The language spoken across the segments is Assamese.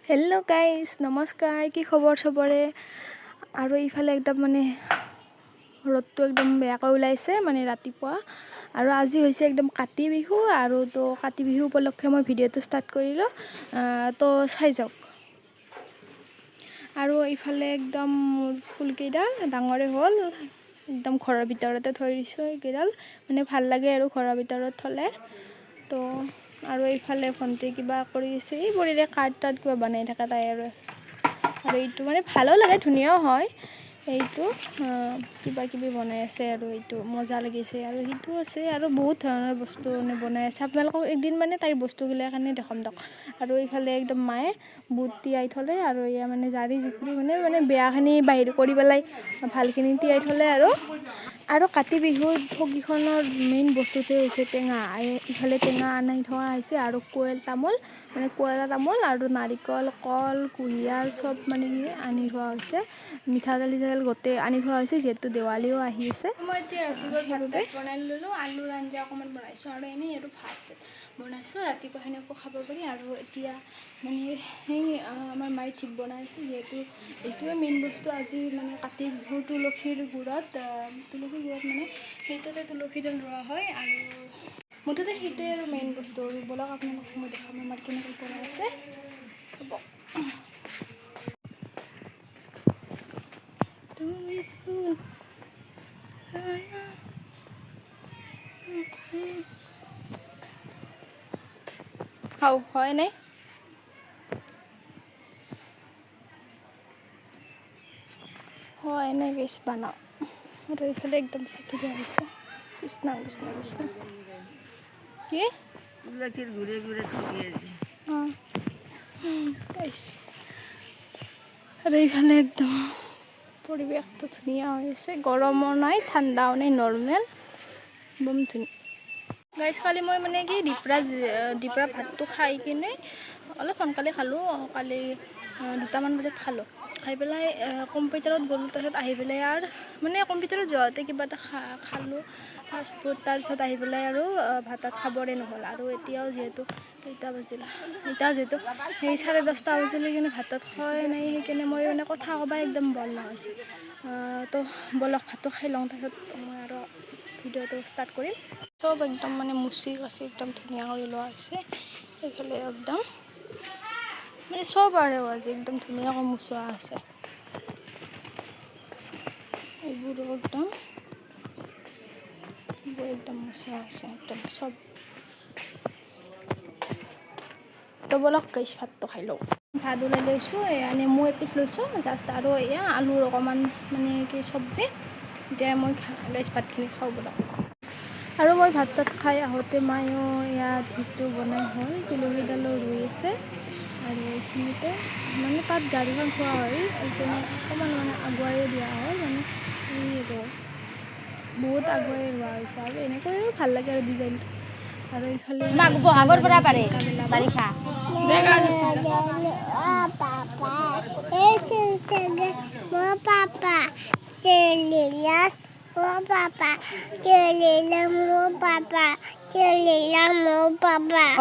হেল্ল' গাইজ, নমস্কাৰ। কি খবৰ চবৰে? আৰু ইফালে একদম মানে ৰ'দটো একদম বেয়াকৈ ওলাইছে মানে ৰাতিপুৱা। আৰু আজি হৈছে একদম কাতি বিহু, আৰু তো কাতি বিহু উপলক্ষে মই ভিডিঅ'টো ষ্টাৰ্ট কৰিলোঁ, তো চাই যাওক। আৰু ইফালে একদম ফুলকেইডাল ডাঙৰে হ'ল, একদম ঘৰৰ ভিতৰতে থৈ দিছোঁ। এইকেইডাল মানে ভাল লাগে আৰু ঘৰৰ ভিতৰত থ'লে। তো আৰু এইফালে ভণ্টি কিবা কৰি আছে, এই পৰিলে কাৰ্ড টাৰ্ড কিবা বনাই থাকে তাই। আৰু এইটো মানে ভালো লাগে, ধুনীয়াও হয়। এইটো কিবা কিবি বনাই আছে আৰু এইটো মজা লাগিছে। আৰু সেইটো আছে আৰু বহুত ধৰণৰ বস্তু মানে বনাই আছে। আপোনালোকক একদিন মানে তাইৰ বস্তুগিলাৰ কাৰণে দেখাম দিয়ক। আৰু এইফালে একদম মায়ে বুট তিয়াই থ'লে, আৰু এয়া মানে জাৰি জুৰি মানে বেয়াখিনি বাহিৰ কৰি পেলাই ভালখিনি তিয়াই থ'লে। আৰু কাতি বিহুৰ ঠগীখনৰ মেইন বস্তুটোৱে হৈছে টেঙা। ইফালে টেঙা আনি থোৱা হৈছে, আৰু কোৱেলা তামোল আৰু নাৰিকল, কল, কুঁহিয়াৰ চব মানে আনি থোৱা হৈছে। মিঠাতেল গোটেই আনি থোৱা হৈছে, যিহেতু দেৱালীও আহি আছে। মই এতিয়া ৰাতিপুৱা ভাত বনাই ল'লোঁ, আলুৰ আঞ্জা অকণমান বনাইছোঁ, আৰু এনেই আৰু ভাত বনাইছোঁ। ৰাতিপুৱা সেনেকৈ খাব পাৰি। আৰু এতিয়া মানে সেই আমাৰ মায়ে ঠিক বনাইছে, যিহেতু এইটোৱে মেইন বস্তু আজি মানে কাতি বিহুৰ তুলসীৰ গুড়ত মানে সেইটোতে তুলসীডাল ৰোৱা হয়। আৰু মুঠতে সেইটোৱে আৰু মেইন বস্তু। আৰু ব'লক আপোনালোকক মই দেখাম আমাৰ কেনেকৈ বনাই আছে। হ'ব। হয় নাই? হয় এনে গেছ বানাওঁ। আৰু এইফালে একদম চাকি দিয়া হৈছে। কৃষ্ণ কৃষ্ণ কৃষ্ণ। কি? ঘূৰে ঘূৰে ঠগি আছে। আৰু এইফালে একদম পৰিৱেশটো ধুনীয়া হৈ আছে। গৰমো নাই, ঠাণ্ডাও নাই, নৰ্মেল একদম ধুনীয়া। গাইজ, কালি মই মানে কি দিপৰা ভাতটো খাই কিনে অলপ সোনকালে খালোঁ। কালি 2টামান বজাত খালোঁ। খাই পেলাই কম্পিউটাৰত গ'লোঁ। তাৰপিছত আহি পেলাই আৰু মানে কম্পিউটাৰত যোৱাতে কিবা এটা খালোঁ ফাষ্টফুড। তাৰপিছত আহি পেলাই আৰু ভাত খাবৰে নহ'ল। আৰু এতিয়াও যিহেতু সেই 10:30 বাজিলে, কিন্তু ভাত খোৱাই নাই। সেইকাৰণে মই মানে কথা ক'বা একদম বল নহৈছে। তো বলক ভাতটো খাই লওঁ, তাৰপিছত মই আৰু ভিডিঅ'টো ষ্টাৰ্ট কৰিম। চব একদম মানে মুচি কাচি একদম ধুনীয়া কৰি লোৱা হৈছে। এইফালে একদম মানে চব আৰু আজি একদম ধুনীয়াকৈ মুচোৱা আছে। এইবোৰো একদম মুচোৱা আছে, একদম চব। তো বলক গাইছ, ভাতটো খাই লওঁ। ভাত ওলাই লৈছোঁ, এয়া নেমু এপিচ লৈছোঁ জাষ্ট, আৰু এয়া আলুৰ অকণমান মানে কি চব্জি। এতিয়া মই গাইছ ভাতখিনি খাওঁ বলক। আৰু মই ভাত তাত খাই আহোঁতে মায়েও ইয়াত যিটো বনাই হ'ল, তুলসীডালো ৰুই আছে। আৰু এইখিনিতে মানে তাত গাড়ীখন থোৱা হয়, এইখিনি অকণমান মানে আগুৱাই দিয়া হয়। মানে বহুত আগুৱাই ৰোৱা হৈছে। আৰু এনেকৈ ভাল লাগে আৰু ডিজাইনটো। আৰু এইফালে বহাগৰ পৰা পাৰে বাৰিষা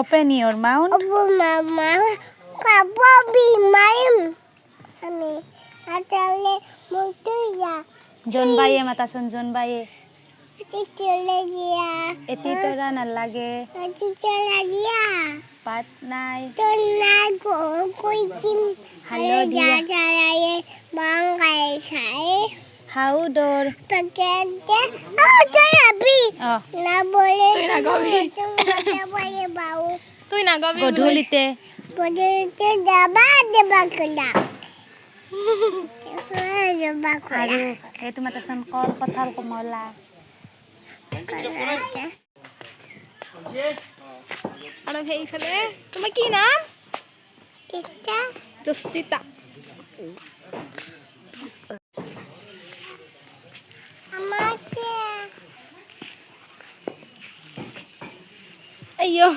Open your mouth. John Baye matason John Baye. Eti tora nalage. Pat nai. Hello dia. How door. তুই না Gobi Godulite. Aru etu matason kol kothal komola. আৰু সেইফালে তোমাৰ কি নাম? জচিতা। আইয়ো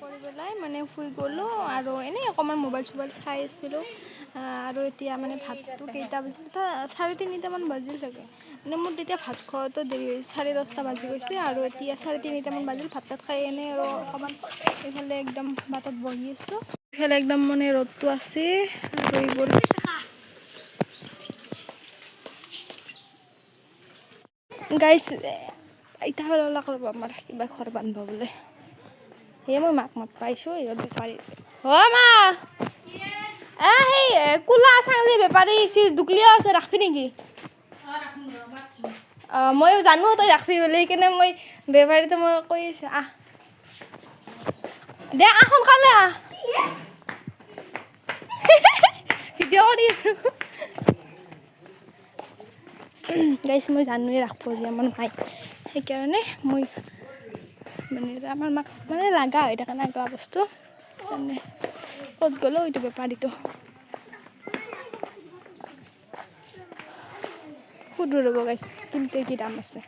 কৰি পেলাই মানে শুই গ'লোঁ। আৰু এনেই অকণমান মোবাইল চোবাইল চাই আছিলোঁ আৰু এতিয়া মানে ভাতটো কেইটা বাজিল 3:30মান বাজিল চাগে মানে মোৰ তেতিয়া ভাত খোৱাটো দেৰি হৈছে 10:30 বাজি গৈছে আৰু এতিয়া 3:30মান বাজিল ভাত তাত খাই এনেই আৰু অকণমান এইফালে একদম বাটত বহি আছোঁ এইফালে একদম মানে ৰ'দটো আছে আৰু এইবোৰ গাইছ ইটা হ'লে কৰিব আমাৰ কিবা ঘৰ বান্ধিব বোলে সেয়ে মই মাক মাত পাইছোঁ ইহঁত বেপাৰী মা সেই কোলা চাংলি বেপাৰী দুকলিও আছে ৰাখবি নেকি মই জানো তই ৰাখবি বুলি সেইকাৰণে মই বেপাৰীটো মই কৈ আছোঁ দে সোনকালে ভিডিঅ' কৰি আছোঁ গাইছ মই জানোৱে ৰাখব যে আমাৰ মাই সেইকাৰণে মই মানে আমাৰ মাক মানে লাগা হৈ থাকে নাগা বস্তু মানে ক'ত গ'লো এইটো বেপাৰীটো সুধো ৰ'ব গাইছ কিন্তু কি দাম আছে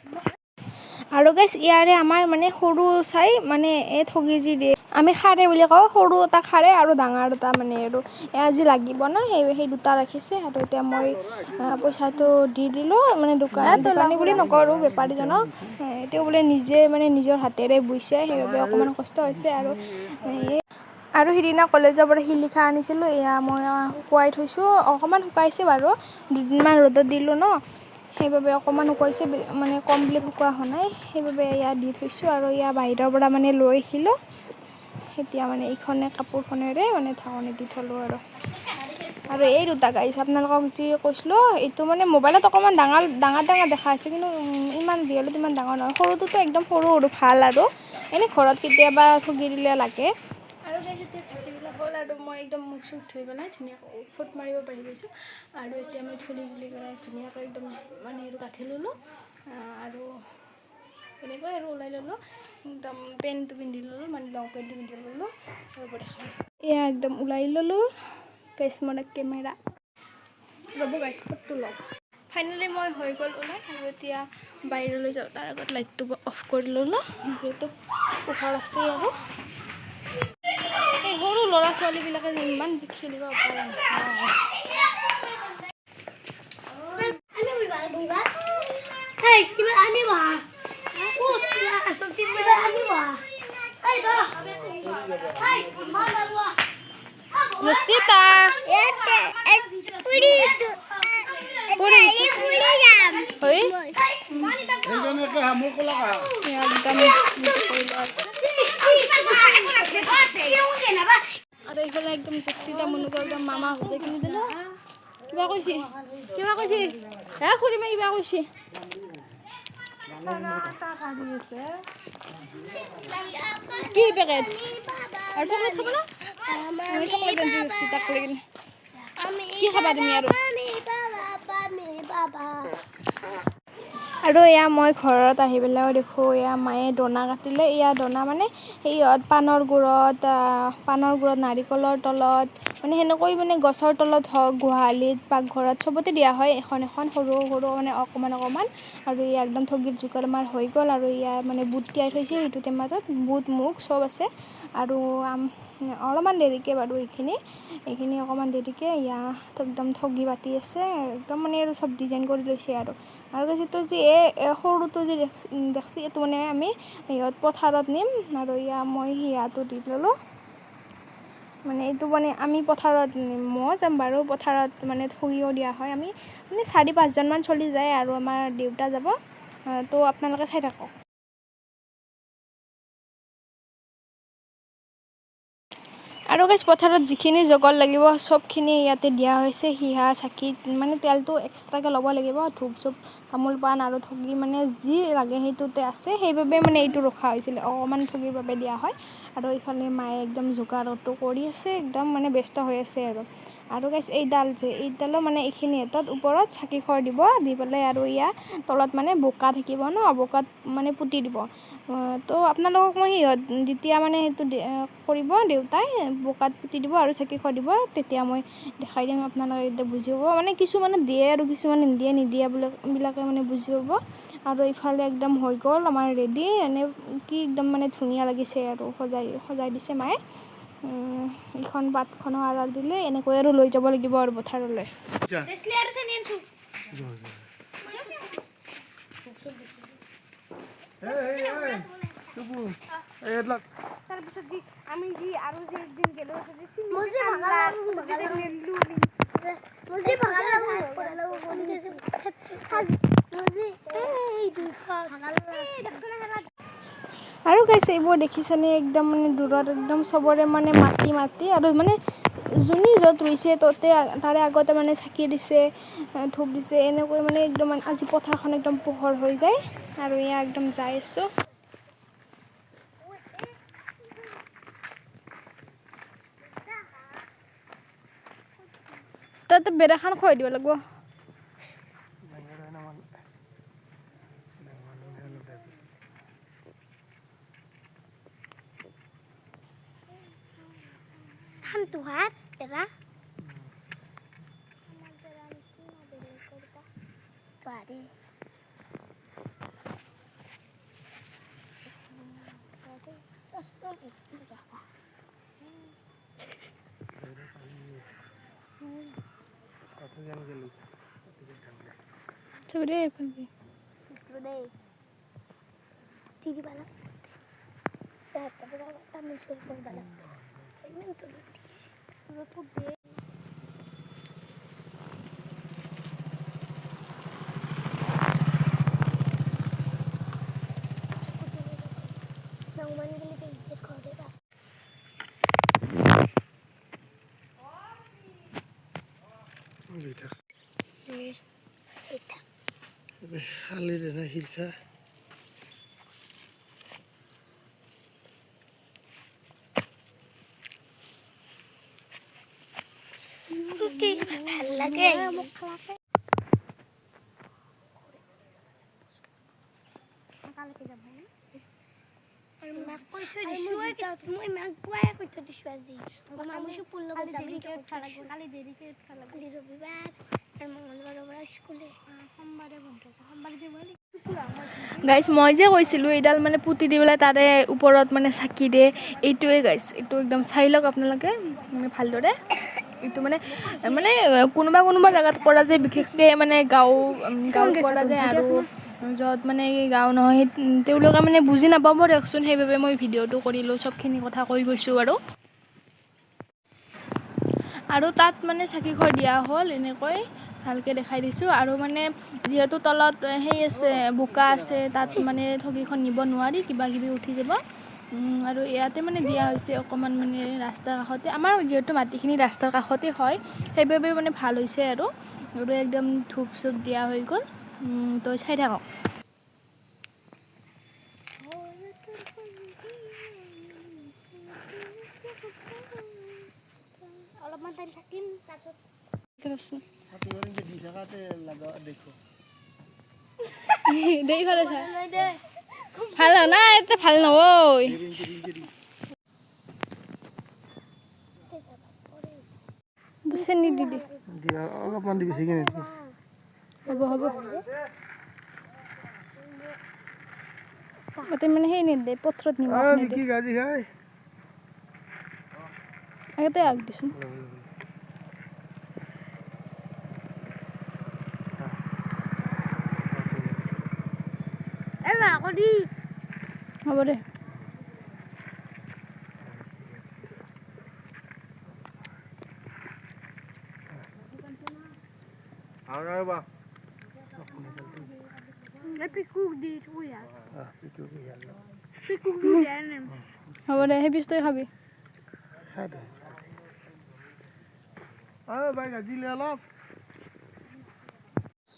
আৰু গাইছ ইয়াৰে আমাৰ মানে সৰু চাই মানে এই ঠগি যি দিয়ে আমি খাৰে বুলি কওঁ সৰু এটা খাৰে আৰু ডাঙৰ এটা মানে আৰু এয়া যি লাগিব ন সেই দুটা ৰাখিছে আৰু এতিয়া মই পইচাটো দি দিলোঁ মানে দোকানী বুলি নকওঁ আৰু বেপাৰীজনক তেওঁ বোলে নিজে মানে নিজৰ হাতেৰে বুইছে সেইবাবে অকণমান কষ্ট হৈছে আৰু সিদিনা কলেজৰ পৰা শিলিখা আনিছিলোঁ এয়া মই শুকুৱাই থৈছোঁ অকণমান শুকাইছে বাৰু দুদিনমান ৰ'দত দিলোঁ ন সেইবাবে অকণমান শুকুৱাইছে মানে কমপ্লিট শুকোৱা হোৱা নাই সেইবাবে এয়া দি থৈছোঁ আৰু এয়া বাহিৰৰ পৰা মানে লৈ আহিলোঁ এতিয়া মানে এইখনে কাপোৰখনেৰে মানে ঢাকনি দি থলোঁ আৰু এই দুটা গাইছ আপোনালোকক যি কৈছিলোঁ এইটো মানে মোবাইলত অকণমান ডাঙৰ দেখা হৈছে কিন্তু ইমান ৰিয়েলত ইমান ডাঙৰ নহয় সৰুটোতো একদম সৰু ভাল আৰু এনেই ঘৰত কেতিয়াবা ঠগি দিলে লাগে আৰু গাইছ এতিয়া ভাটিবিলাক হ'ল আৰু মই একদম মুখ চুখ ধুই পেলাই ধুনীয়াকৈ ফুট মাৰিব পাৰি গৈছোঁ আৰু এতিয়া মই চুলি পেলাই ধুনীয়াকৈ একদম মানে এইটো গাঁঠি ল'লোঁ আৰু এনেকৈ আৰু ওলাই ল'লোঁ একদম পেণ্টটো পিন্ধি ল'লোঁ মানে লং পেণ্টটো পিন্ধি ল'লোঁ আৰু দেখাইছোঁ এয়া একদম ওলাই ল'লোঁ গাইছ মানে কেমেৰা ৰ'ব গাইছ ফটো লওঁ ফাইনেলি মই হৈ গ'ল ওলাই আৰু এতিয়া বাহিৰলৈ যাওঁ তাৰ আগত লাইটটো অফ কৰি ল'লোঁ যিহেতু পোহৰ আছে আৰু এই সৰু ল'ৰা ছোৱালীবিলাকে ইমান যি খেলিব পাৰে Jessica আৰু এইফালে একদম জেচিকা মনুকৰ একদম মামা হৈছে কিন্তু দিলোঁ কিবা কৈছে খুৰী মাই কিবা কৈছে কি পেকেট আৰু চকলেট খাব না আমি চকলেট আনিছোঁ তাক লৈ কিনে কি খাবা তুমি আৰু এয়া মই ঘৰত আহি পেলাইও দেখোঁ এয়া মায়ে দনা কাটিলে এয়া দনা মানে সেইত পাণৰ গুড়ত নাৰিকলৰ তলত মানে সেনেকৈ মানে গছৰ তলত হওক গোহালিত পাকঘৰত চবতে দিয়া হয় এখন সৰু মানে অকণমান আৰু এয়া একদম ঠগীৰ জোকাৰ আমাৰ হৈ গ'ল আৰু এয়া মানে বুট তিয়াই থৈছে সেইটো টেমাটোত বুট মুগ চব আছে আৰু অলপমান দেৰিকৈ বাৰু এইখিনি অকণমান দেৰিকৈ এয়া একদম ঠগি বাতি আছে একদম মানে আৰু চব ডিজাইন কৰি লৈছে আৰু যিটো যি সৰুটো যি দেখছি এইটো মানে আমি সিহঁত পথাৰত নিম আৰু এয়া মই সিয়াটো দি ল'লোঁ মানে এইটো মানে আমি পথাৰত মই যাম বাৰু পথাৰত মানে ঠগিও দিয়া হয় আমি মানে 4-5জনমান চলি যায় আৰু আমাৰ দেউতা যাব তো আপোনালোকে চাই থাকক আৰু গাইছ পথাৰত যিখিনি যোগাৰ লাগিব চবখিনি ইয়াতে দিয়া হৈছে হিয়া চাকি মানে তেলটো এক্সট্ৰাকৈ ল'ব লাগিব ধূপ চুপ তামোল পাণ আৰু ঠগি মানে যি লাগে সেইটোতে আছে সেইবাবে মানে এইটো ৰখা হৈছিলে অকণমান ঠগিৰ বাবে দিয়া হয় আৰু এইফালে মায়ে একদম যোগাৰটো কৰি আছে একদম মানে ব্যস্ত হৈ আছে আৰু গাইছ এইডালো মানে এইখিনি এটাত ওপৰত চাকি খৰ দিব দি পেলাই আৰু ইয়াৰ তলত মানে বোকা থাকিব ন বোকাত মানে পুতি দিব তো আপোনালোকক মই যেতিয়া মানে সেইটো কৰিব দেউতাই বোকাত পুতি দিব আৰু চাকি খোৱা দিব তেতিয়া মই দেখাই দিম আপোনালোকে এতিয়া বুজি পাব মানে কিছুমানে দিয়ে আৰু কিছুমানে নিদিয়ে বিলাকে মানে বুজি পাব আৰু ইফালে একদম হৈ গ'ল আমাৰ ৰেডি এনে কি একদম মানে ধুনীয়া লাগিছে আৰু সজাই দিছে মায়ে এইখন পাতখনৰ আঁৰত দিলে এনেকৈ আৰু লৈ যাব লাগিব আৰু পথাৰলৈ। আৰু গাইছ এইবোৰ দেখিছেনে একদম মানে দূৰত একদম চবৰে মানে মাটি আৰু মানে যোনে য'ত ৰুইছে ততে তাৰে আগতে মানে চাকি দিছে, ধূপ দিছে, এনেকৈ মানে একদম আজি পথাৰখন একদম পোহৰ হৈ যায়। আৰু এয়া একদম যাই আছোঁ। তাতে বেৰাখান খুৱাই দিব লাগিব। ভাল লাগে। গাইছ মই যে কৈছিলোঁ এইডাল মানে পুতি দি পেলাই তাৰে ওপৰত মানে চাকি দিয়ে, এইটোৱে গাইছ। এইটো একদম চাই লওক আপোনালোকে মানে ভালদৰে। এইটো মানে কোনোবা জেগাত কৰা যায়, বিশেষকৈ মানে গাঁৱত কৰা যায়। আৰু য'ত মানে গাঁও নহয় তেওঁলোকে মানে বুজি নাপাব দিয়কচোন, সেইবাবে মই ভিডিঅ'টো কৰিলোঁ, চবখিনি কথা কৈ গৈছোঁ আৰু তাত মানে চাকি খোৱা দিয়া হ'ল এনেকৈ ভালকৈ দেখাই দিছোঁ। আৰু মানে যিহেতু তলত সেই আছে, বোকা আছে, তাত মানে ঠগীখন নিব নোৱাৰি, কিবাকিবি উঠি যাব। আৰু ইয়াতে মানে দিয়া হৈছে অকণমান মানে ৰাস্তাৰ কাষতে, আমাৰ যিহেতু মাটিখিনি ৰাস্তাৰ কাষতে হয়, সেইবাবে মানে ভাল হৈছে আৰু একদম ধূপ চুপ দিয়া হৈ গ'ল। তো চাই থাকক। অলপমান টাইম থাকিম ভাল নাই, এতে ভাল নহয়। চেনি দি অলপমান দি বেছিকে হ'ব তাতে মানে সেই নিদে পথৰত নিমখ নিদে। আগতে আগ দিছোন। হ'ব দে। হ'ব দে, সেই পিছতই খাবি।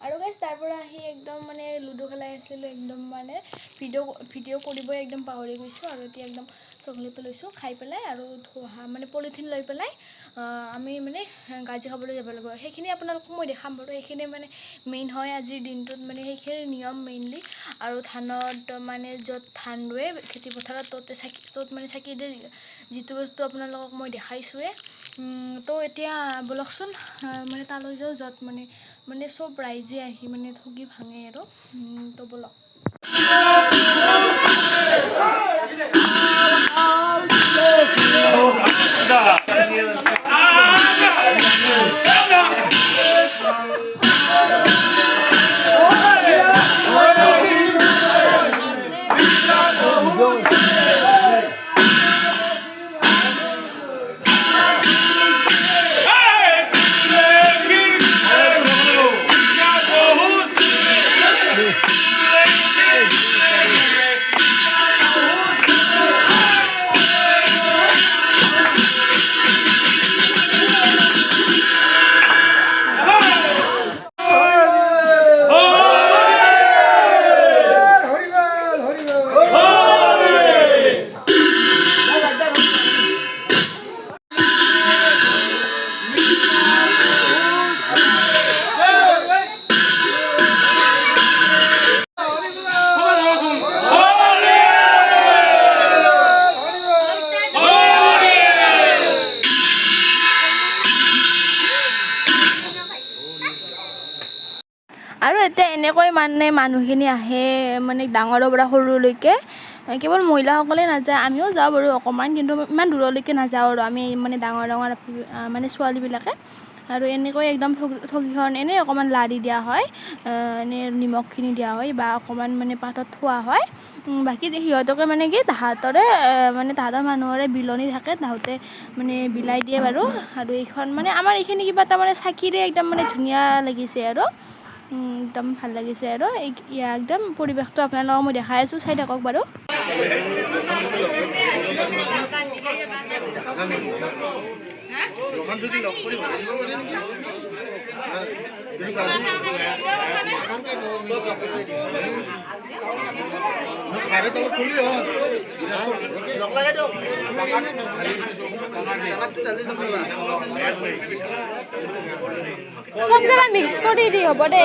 আৰু গাইছ তাৰ পৰা আহি একদম মানে লুডু খেলাই আছিলোঁ, একদম মানে ভিডিঅ' কৰিবই একদম পাহৰি গৈছোঁ। আৰু এতিয়া একদম চকলেট লৈছোঁ, খাই পেলাই আৰু মানে পলিথিন লৈ পেলাই আমি মানে গাজি খাবলৈ যাব লাগিব। সেইখিনি আপোনালোকক মই দেখাম বাৰু, সেইখিনি মানে মেইন হয় আজিৰ দিনটোত, মানে সেইখিনি নিয়ম মেইনলি। আৰু ধানত মানে য'ত ধান ৰুৱে খেতিপথাৰত ত'ত মানে চাকি দিয়ে, যিটো বস্তু আপোনালোকক মই দেখাইছোঁৱে। তো এতিয়া ব'লকচোন মানে তালৈ যাওঁ, য'ত মানে চব ৰাইজে আহি মানে ঠগি ভাঙে আৰু। তো ব'লক। আৰু এতিয়া এনেকৈ মানে মানুহখিনি আহে মানে ডাঙৰৰ পৰা সৰুলৈকে কেৱল মহিলাসকলে নাযায়, আমিও যাওঁ বাৰু অকণমান, কিন্তু ইমান দূৰলৈকে নাযাওঁ আৰু আমি মানে ডাঙৰ ডাঙৰ মানে ছোৱালীবিলাকে। আৰু এনেকৈ একদম ঠগীখন এনেই অকণমান লাৰি দিয়া হয়, এনেই নিমখখিনি দিয়া হয় বা অকণমান মানে পাতত থোৱা হয়। বাকী সিহঁতকে মানে কি তাহাঁতৰে মানে তাহাঁতৰ মানুহৰে বিলনি থাকে, তাহাঁতে মানে বিলাই দিয়ে বাৰু। আৰু এইখন মানে আমাৰ এইখিনি কিবা এটা মানে চাকিৰে একদম মানে ধুনীয়া লাগিছে আৰু একদম ভাল লাগিছে আৰু একদম পৰিৱেশটো আপোনালোকক মই দেখাই আছোঁ, চাই থাকক বাৰু। চব জেগা মিক্স কৰি দি হ'ব দে,